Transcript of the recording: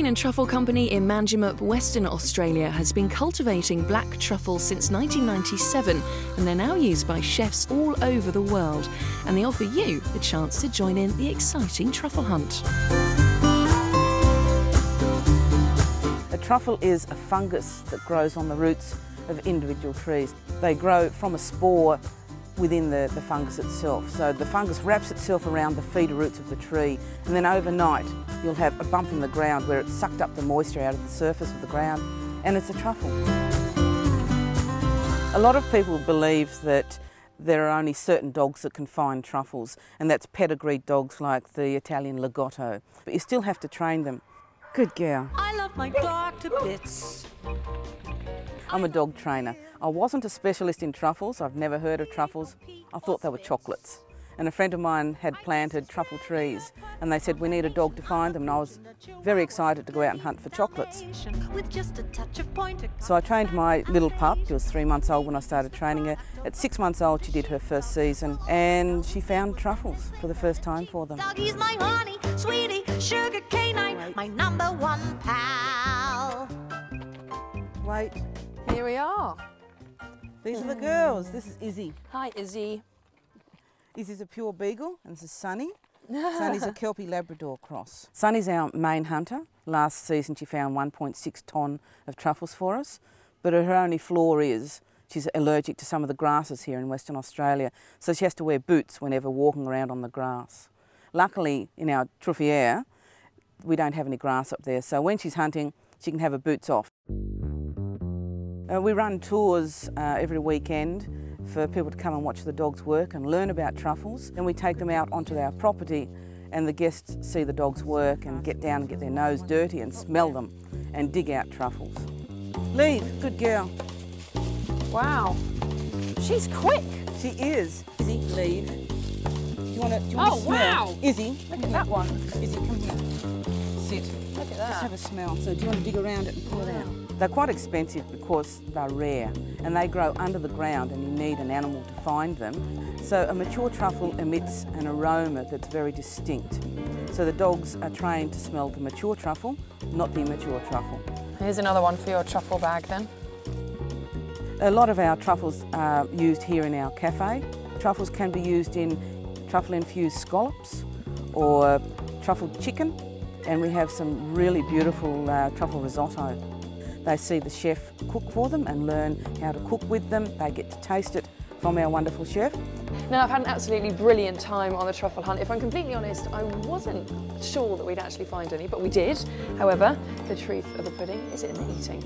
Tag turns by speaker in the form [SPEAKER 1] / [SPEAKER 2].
[SPEAKER 1] Wine and Truffle Company in Manjimup, Western Australia has been cultivating black truffle since 1997, and they're now used by chefs all over the world, and they offer you the chance to join in the exciting truffle hunt.
[SPEAKER 2] A truffle is a fungus that grows on the roots of individual trees. They grow from a spore within the fungus itself. So the fungus wraps itself around the feeder roots of the tree, and then overnight you'll have a bump in the ground where it's sucked up the moisture out of the surface of the ground, and it's a truffle. A lot of people believe that there are only certain dogs that can find truffles, and that's pedigreed dogs like the Italian Lagotto. But you still have to train them. Good girl.
[SPEAKER 3] I love my dog to bits.
[SPEAKER 2] I'm a dog trainer. I wasn't a specialist in truffles. I've never heard of truffles. I thought they were chocolates. And a friend of mine had planted truffle trees, and they said we need a dog to find them, and I was very excited to go out and hunt for chocolates. So I trained my little pup. She was 3 months old when I started training her. At 6 months old she did her first season, and she found truffles for the first time for them.
[SPEAKER 3] Doggy's my honey, sweetie, sugar canine, my #1 pal.
[SPEAKER 2] Wait.
[SPEAKER 4] Here we are.
[SPEAKER 2] These are the girls. This is Izzy.
[SPEAKER 4] Hi, Izzy.
[SPEAKER 2] Izzy's a pure beagle, and this is Sunny. Sunny's a Kelpie Labrador cross. Sunny's our main hunter. Last season she found 1.6 tonne of truffles for us, but her only flaw is she's allergic to some of the grasses here in Western Australia, so she has to wear boots whenever walking around on the grass. Luckily, in our Truffle we don't have any grass up there, so when she's hunting she can have her boots off. We run tours every weekend for people to come and watch the dogs work and learn about truffles. Then we take them out onto our property, and the guests see the dogs work and get down and get their nose dirty and smell them and dig out truffles. Leave, good girl.
[SPEAKER 4] Wow. She's quick.
[SPEAKER 2] She is. Izzy, leave. Do you want to
[SPEAKER 4] Oh,
[SPEAKER 2] smell?
[SPEAKER 4] wow.
[SPEAKER 2] Izzy,
[SPEAKER 4] Look at that one.
[SPEAKER 2] Izzy, come here. Sit.
[SPEAKER 4] Look at
[SPEAKER 2] Just
[SPEAKER 4] that.
[SPEAKER 2] have a smell. So do you want to dig around it and pull it out? They're quite expensive because they're rare, and they grow under the ground, and you need an animal to find them. So a mature truffle emits an aroma that's very distinct. So the dogs are trained to smell the mature truffle, not the immature truffle.
[SPEAKER 4] Here's another one for your truffle bag then.
[SPEAKER 2] A lot of our truffles are used here in our cafe. Truffles can be used in truffle-infused scallops or truffled chicken, and we have some really beautiful truffle risotto. They see the chef cook for them and learn how to cook with them. They get to taste it from our wonderful chef.
[SPEAKER 4] Now, I've had an absolutely brilliant time on the truffle hunt. If I'm completely honest, I wasn't sure that we'd actually find any, but we did. However, the truth of the pudding is in the eating.